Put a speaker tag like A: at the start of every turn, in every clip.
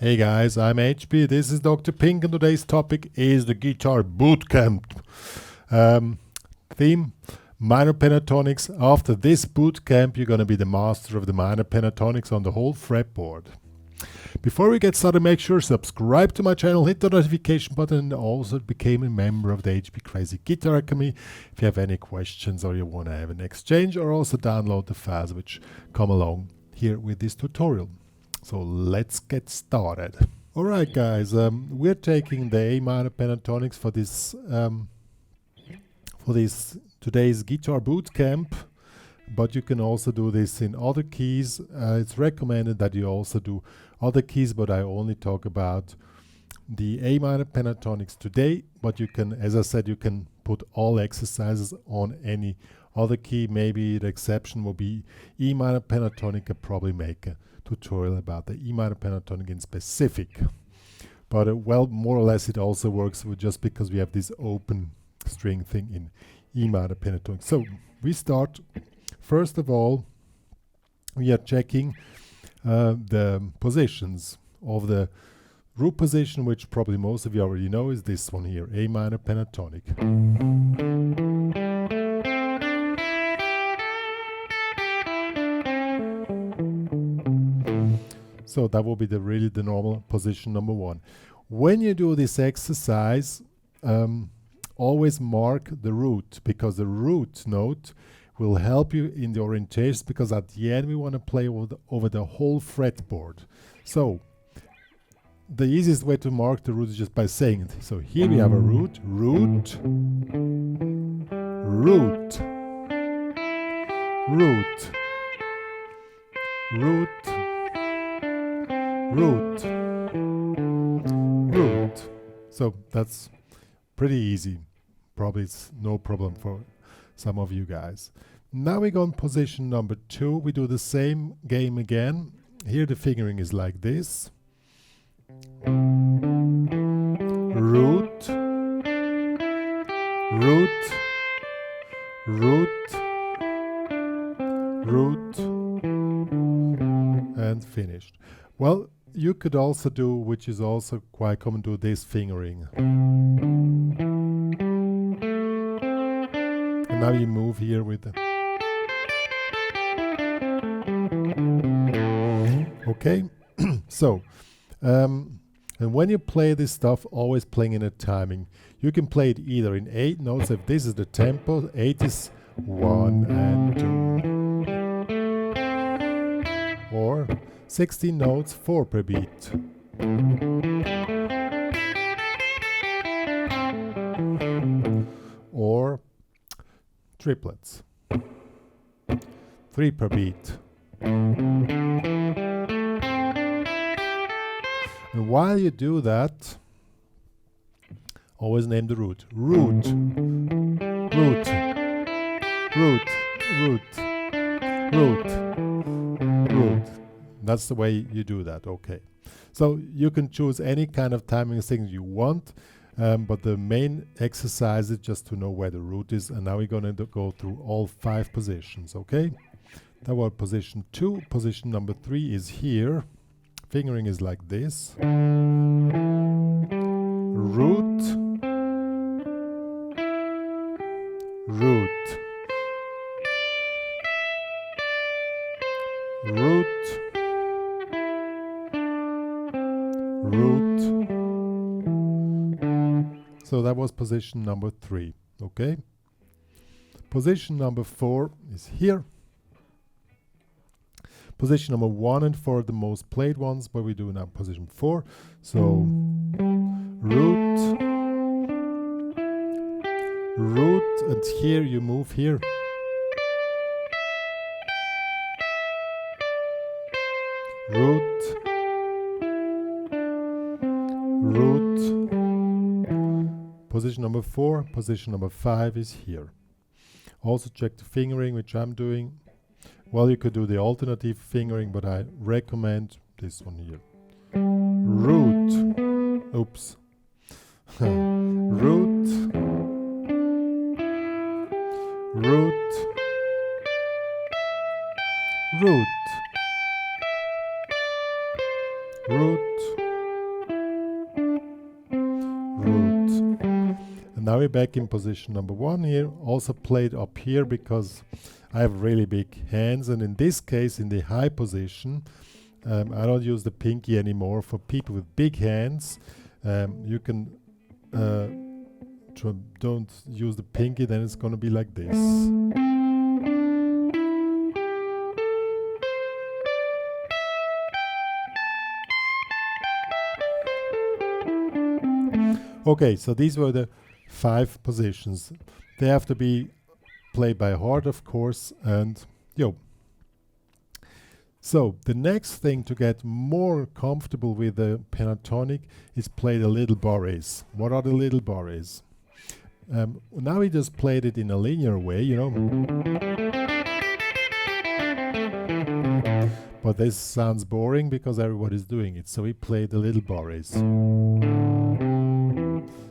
A: Hey guys, I'm HP. This is Dr. Pink, and today's topic is the guitar bootcamp. Theme: minor pentatonics. After this bootcamp, you're going to be the master of the minor pentatonics on the whole fretboard. Before we get started, make sure to subscribe to my channel, hit the notification button, and also become a member of the HPCrazy Guitar Academy. If you have any questions or you want to have an exchange, or also download the files which come along here with this tutorial. So let's get started. Alright guys, we're taking the A minor pentatonics for this today's guitar bootcamp, but you can also do this in other keys. It's recommended that you also do other keys, but I only talk about the A minor pentatonics today. But you can, as I said, you can put all exercises on any other key. Maybe the exception will be E minor pentatonic. I'll probably make a tutorial about the E minor pentatonic in specific. But well, more or less it also works with, just because we have this open string thing in E minor pentatonic. So we start. First of all, we are checking the positions of the root position, which probably most of you already know is this one here, A minor pentatonic. So that will be really the normal position number one. When you do this exercise, always mark the root, because the root note will help you in the orientation, because at the end we want to play over the whole fretboard. So the easiest way to mark the root is just by saying it. So here we have a root, root, root, root, root, root, root. So that's pretty easy. Probably it's no problem for some of you guys. Now we go on position number 2. We do the same game again. Here the fingering is like this. Root, root, root, root, and finished. Well, you could also do, which is also quite common, do this fingering. And now you move here with the... Okay, so, and when you play this stuff, always playing in a timing. You can play it either in 8 notes, if this is the tempo, 8 is 1 and 2. Or 16 notes, 4 per beat. Or triplets, 3 per beat. And while you do that, always name the root. Root, root, root, root, root, root. That's the way you do that, okay. So you can choose any kind of timing thing you want, but the main exercise is just to know where the root is. And now we're going to go through all 5 positions, okay? That was position 2. Position number 3 is here. Fingering is like this. Root, root, root, root. So that was position number 3, okay? Position number 4 is here. Position number 1 and 4 are the most played ones, but we do now position 4. So root, root, and here you move here. Root, root. Position number 4, position number 5 is here. Also check the fingering, which I'm doing. Well, you could do the alternative fingering, but I recommend this one here. Root. Oops. Root. Root. Root. Root. Now we're back in position number 1 here, also played up here because I have really big hands, and in this case, in the high position, I don't use the pinky anymore. For people with big hands, you can don't use the pinky, then it's going to be like this. Okay, so these were the 5 positions. They have to be played by heart, of course, and yo. So the next thing to get more comfortable with the pentatonic is play the little bores. What are the little bores? Now we just played it in a linear way, you know. But this sounds boring because everybody's doing it. So we play the little bores.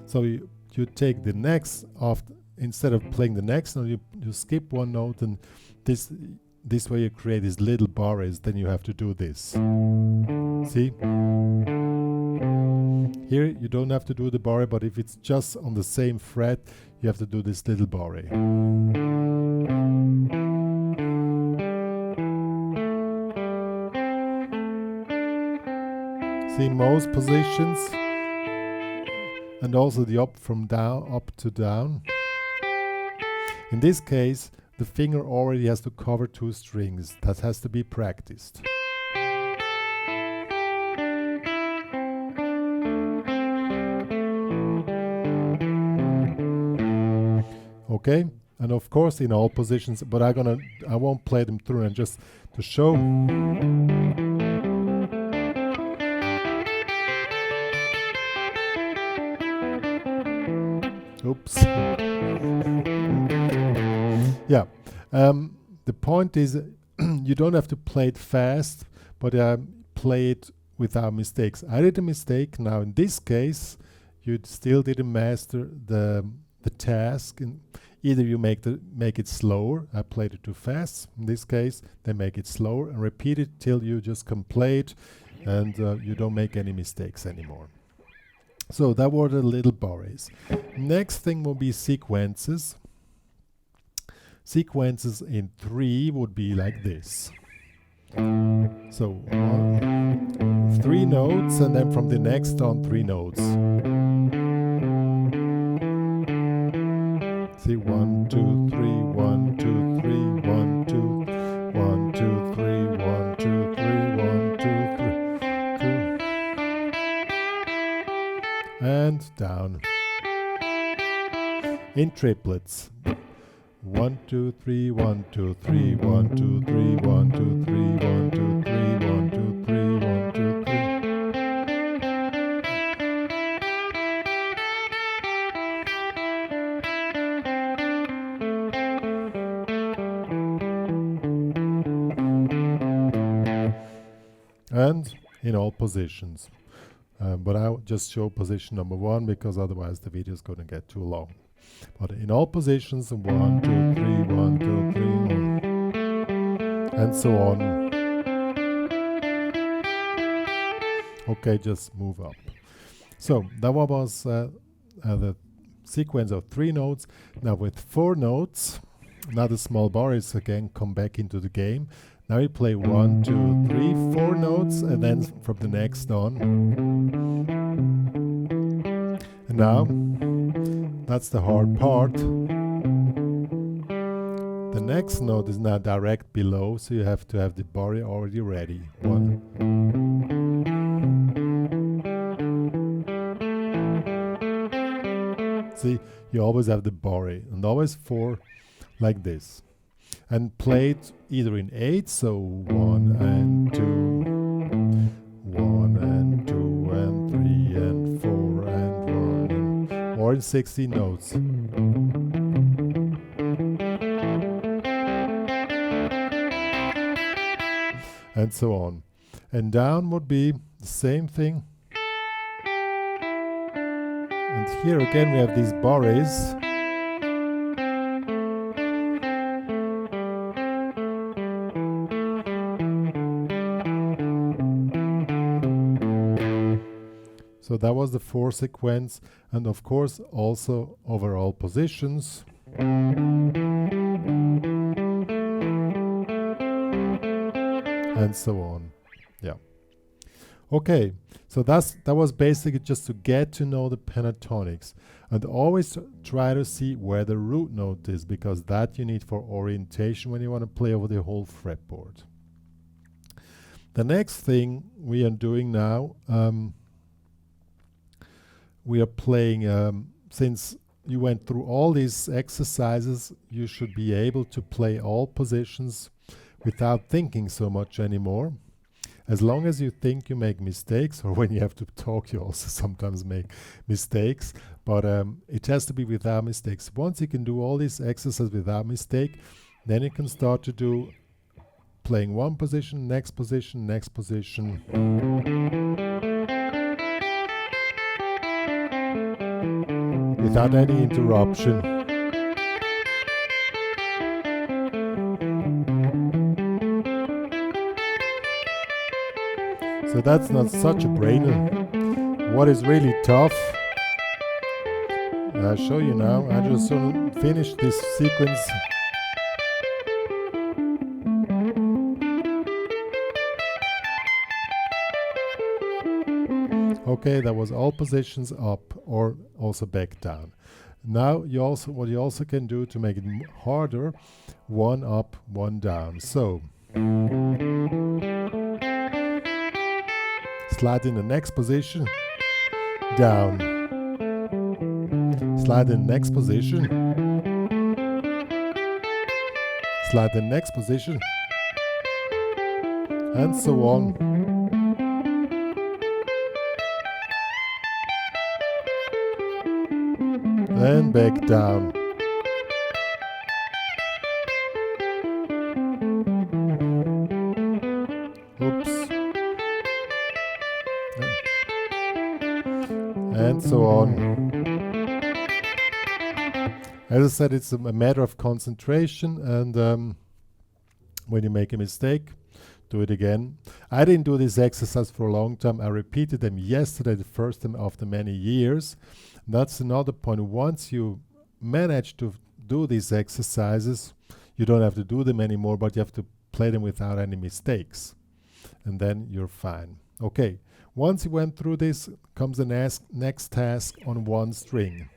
A: So you take the next after, instead of playing the next note, you skip one note, and this way you create these little bores. Then you have to do this. See? Here you don't have to do the bar, but if it's just on the same fret, you have to do this little bar. See, most positions, and also the up from down, up to down. In this case, the finger already has to cover 2 strings. That has to be practiced. Okay, and of course in all positions, but I won't play them through, and just to show. Oops. Yeah, the point is you don't have to play it fast, but play it without mistakes. I did a mistake. Now in this case, you still didn't master the task. And either you make it slower. I played it too fast. In this case, they make it slower and repeat it till you just can play it, and you don't make any mistakes anymore. So that were the little bores. Next thing will be sequences. Sequences in 3 would be like this. So 3 notes, and then from the next on 3 notes. See, 1, 2, 3, 1, 2, 3, 1, 2, 1, 2, 3, 1, 2, 3, 1, 2, 3, 2. And down. In triplets. 1, 2, 3, 1, 2, 3, 1, 2, 3, 1, 2, 3, 1, 2, 3, 1, 2, 3, 1, 2, 3. And in all positions. But I'll just show position number 1 because otherwise the video is going to get too long. But in all positions, 1, 2, 3, 1, 2, 3, 1, and so on. Okay, just move up. So that was the sequence of 3 notes. Now with 4 notes, now the small bars again come back into the game. Now we play 1, 2, 3, 4 notes, and then from the next on. And now, that's the hard part. The next note is now direct below, so you have to have the bar already ready. 1. See, you always have the bar, and always 4 like this. And play it either in 8, so 1 and 2, 1 and 2 and 3 and 4 and 1, or in 16 notes. And so on. And down would be the same thing. And here again we have these bars. So that was the 4 sequence, and of course also overall positions. And so on. Yeah. Okay, so that was basically just to get to know the pentatonics, and always try to see where the root note is, because that you need for orientation when you want to play over the whole fretboard. The next thing we are doing now, we are playing, since you went through all these exercises, you should be able to play all positions without thinking so much anymore. As long as you think you make mistakes, or when you have to talk, you also sometimes make mistakes, but it has to be without mistakes. Once you can do all these exercises without mistake, then you can start to do playing one position, next position, next position. Without any interruption. So that's not such a brainer. What is really tough, I'll show you now. I just finished this sequence. Okay, that was all positions up, or also back down. Now what you also can do to make it harder, one up, one down. So slide in the next position, down. Slide in the next position. Slide in the next position. And so on. And back down. Oops. And so on. As I said, it's a matter of concentration, and when you make a mistake, do it again. I didn't do this exercise for a long time. I repeated them yesterday, the first time after many years. That's another point. Once you manage to do these exercises, you don't have to do them anymore, but you have to play them without any mistakes. And then you're fine. Okay, once you went through this, comes the next task on one string.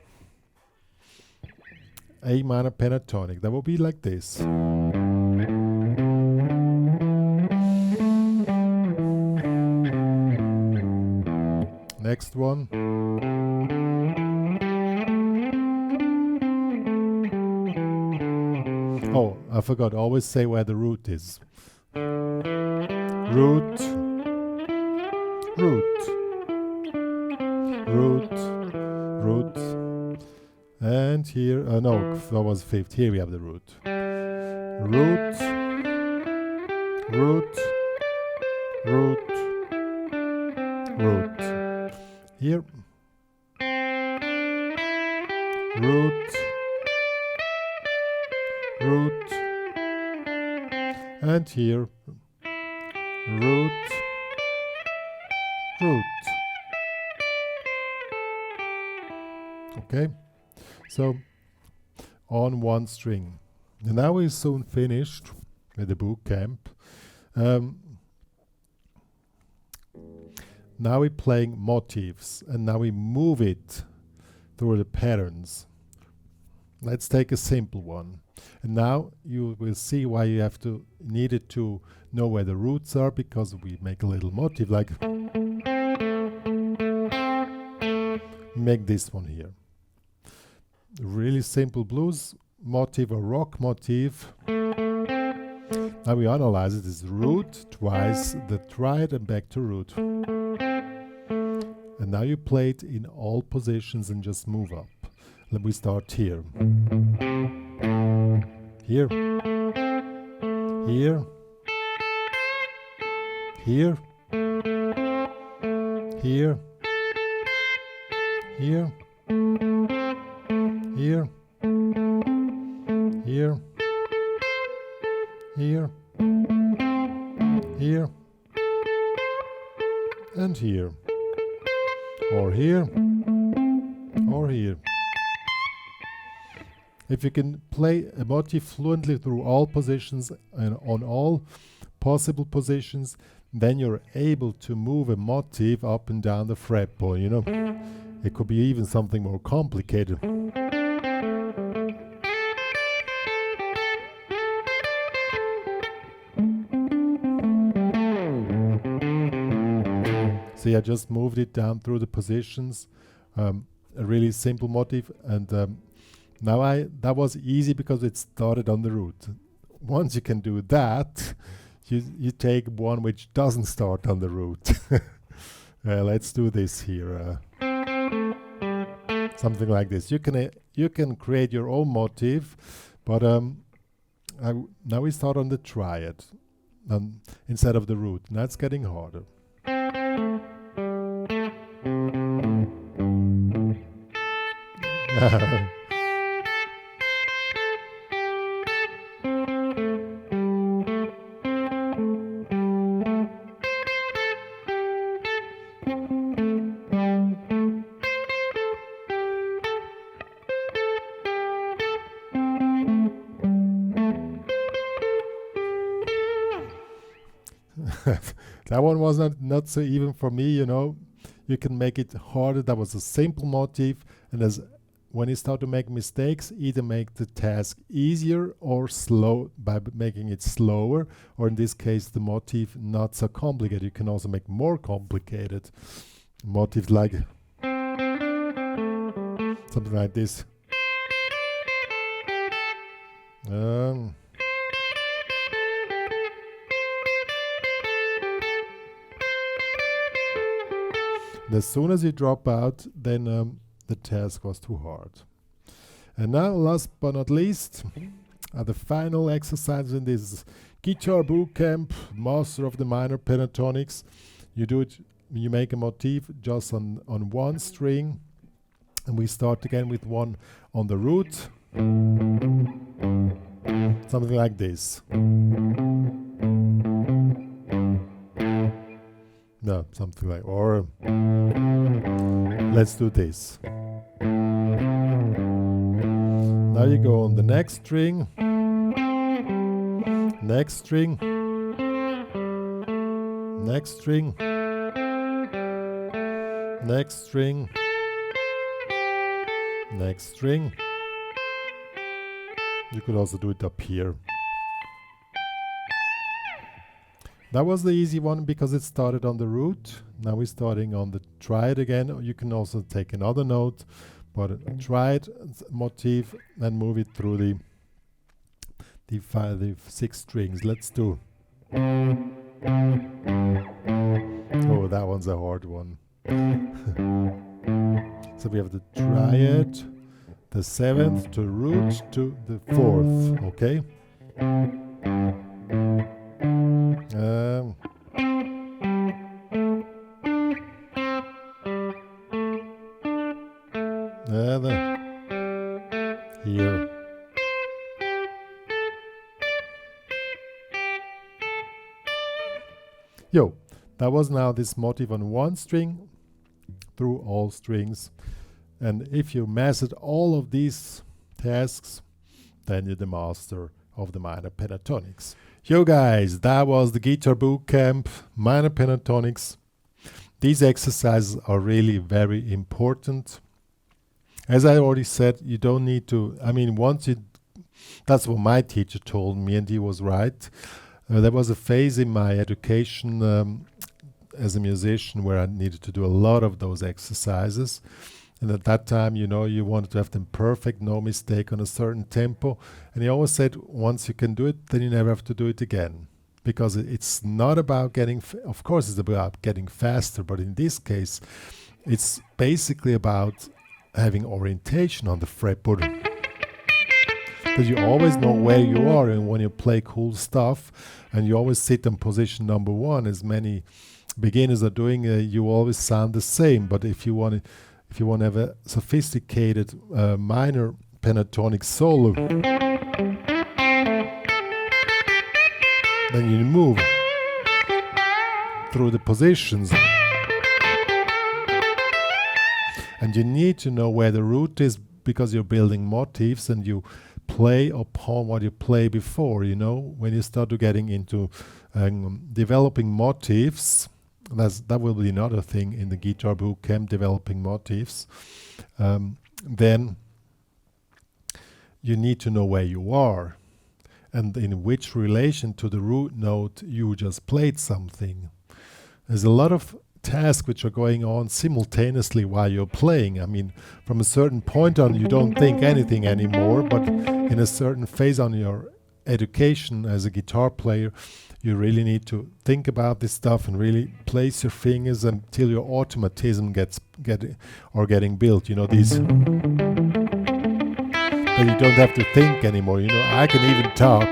A: A minor pentatonic. That will be like this. Next one. Oh, I forgot. Always say where the root is. Root. Root. Root. Root. And here, no, that was fifth. Here we have the root. Root. Root. Root. Root. Here. Root. Root. And here. Root. Root. Okay. So, on one string. And now we're soon finished with the boot camp. Now we're playing motifs, and now we move it through the patterns. Let's take a simple one. And now you will see why you needed to know where the roots are, because we make a little motif, like make this one here. Really simple blues motif or rock motif. Now we analyze it as root, twice the triad and back to root. And now you play it in all positions and just move up. Let me start here. Here. Here. Here. Here. Here. Here. Here. Here. Here. And here. or here, or here. If you can play a motif fluently through all positions and on all possible positions, then you're able to move a motif up and down the fretboard, you know. It could be even something more complicated. See, I just moved it down through the positions, a really simple motif, and now that was easy because it started on the root. Once you can do that, you take one which doesn't start on the root. Let's do this here. Something like this. You can create your own motif, but now we start on the triad instead of the root. Now it's getting harder. That one was not so even for me, you know. You can make it harder. That was a simple motif, and when you start to make mistakes, either make the task easier or slow by making it slower, or in this case the motif not so complicated. You can also make more complicated motifs, like something like this. As soon as you drop out, then the task was too hard. And now, last but not least, the final exercise in this Guitar Bootcamp, Master of the Minor Pentatonics. You do it, you make a motif just on one string, and we start again with one on the root. Something like this. No, something like, or let's do this. Now you go on the next string, next string, next string, next string, next string. You could also do it up here. That was the easy one because it started on the root. Now we're starting on the triad again. You can also take another note, but a triad motif and move it through the 6 strings. Let's do. Oh, that one's a hard one. So we have the triad, the 7th to root to the 4th. Okay. Here. Yo, that was now this motif on one string through all strings. And if you mastered all of these tasks, then you're the master of the minor pentatonics. Yo guys, that was the Guitar Bootcamp, minor pentatonics. These exercises are really very important. As I already said, you don't need to, that's what my teacher told me, and he was right. There was a phase in my education as a musician where I needed to do a lot of those exercises. And at that time, you know, you wanted to have them perfect, no mistake on a certain tempo. And he always said, once you can do it, then you never have to do it again. Because it's not about getting, of course it's about getting faster, but in this case, it's basically about having orientation on the fretboard. That you always know where you are, and when you play cool stuff, and you always sit in position number 1, as many beginners are doing, you always sound the same. But if you want to have a sophisticated minor pentatonic solo, then you move through the positions. And you need to know where the root is, because you're building motifs and you play upon what you play before. You know, when you start to getting into developing motifs, that will be another thing in the guitar bootcamp, developing motifs. Then you need to know where you are and in which relation to the root note you just played something. There's a lot of tasks which are going on simultaneously while you're playing. I mean, from a certain point on, you don't think anything anymore, but in a certain phase on your education as a guitar player, you really need to think about this stuff and really place your fingers until your automatism getting built. You know, these that you don't have to think anymore. You know, I can even talk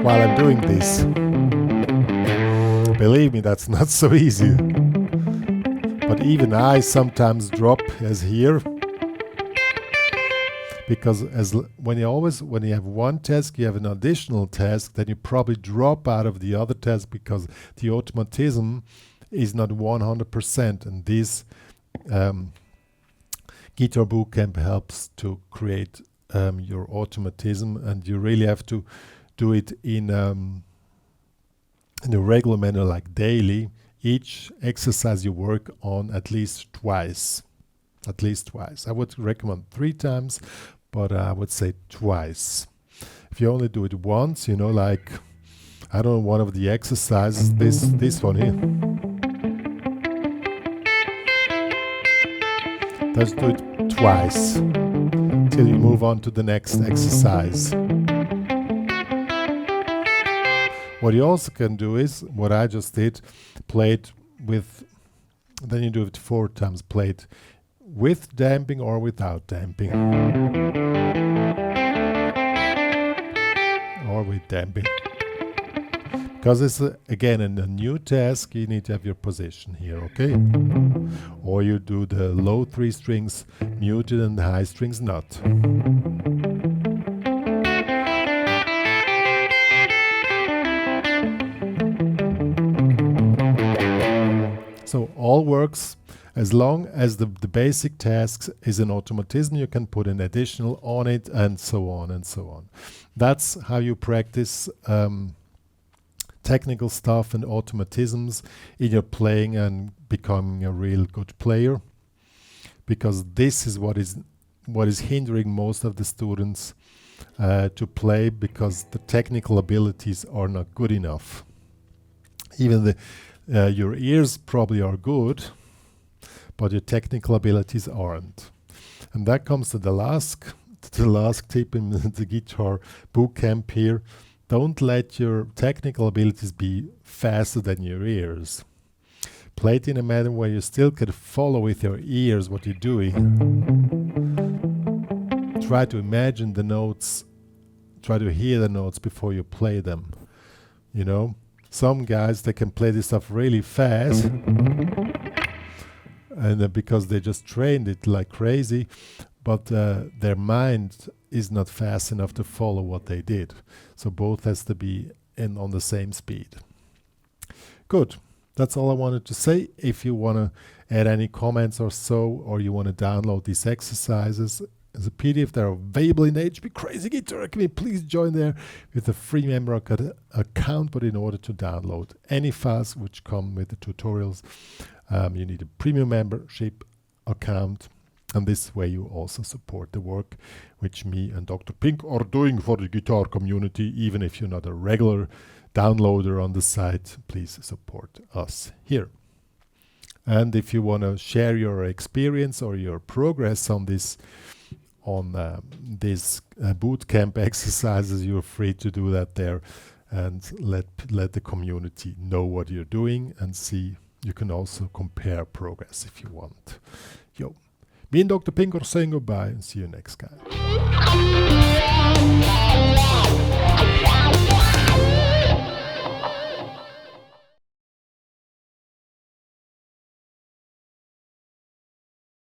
A: while I'm doing this. Believe me, that's not so easy. But even I sometimes drop as here, because when you have one task, you have an additional task, then you probably drop out of the other task because the automatism is not 100%. And this guitar bootcamp helps to create your automatism, and you really have to do it in a regular manner, like daily. Each exercise you work on at least twice. I would recommend 3 times, but I would say twice. If you only do it once, you know, like, I don't know, one of the exercises, this one here. Just do it twice till you move on to the next exercise. What you also can do is, what I just did, play it with, then you do it 4 times, play it with damping or without damping. Or with damping. Because it's, again, a new task, you need to have your position here, okay? Or you do the low 3 strings muted and the high strings not. So all works as long as the basic tasks is an automatism. You can put an additional on it, and so on and so on. That's how you practice technical stuff and automatisms in your playing and becoming a real good player. Because this is what is hindering most of the students to play, because the technical abilities are not good enough. Even your ears probably are good, but your technical abilities aren't. And that comes to the last tip in the guitar bootcamp here. Don't let your technical abilities be faster than your ears. Play it in a manner where you still can follow with your ears what you're doing. Try to imagine the notes, try to hear the notes before you play them. You know, some guys, they can play this stuff really fast, and because they just trained it like crazy, but their mind is not fast enough to follow what they did. So both has to be on the same speed. Good. That's all I wanted to say. If you want to add any comments or so, or you want to download these exercises as a PDF, they're available in the HPCrazy Guitar Academy. Please join there with a free member account. But in order to download any files which come with the tutorials, you need a premium membership account. And this way you also support the work which me and Dr. Pink are doing for the guitar community. Even if you're not a regular downloader on the site, please support us here. And if you want to share your experience or your progress on this bootcamp exercises, you're free to do that there, and let the community know what you're doing, and see. You can also compare progress if you want. Yo, me and Dr. Pink are saying goodbye, and see you next time.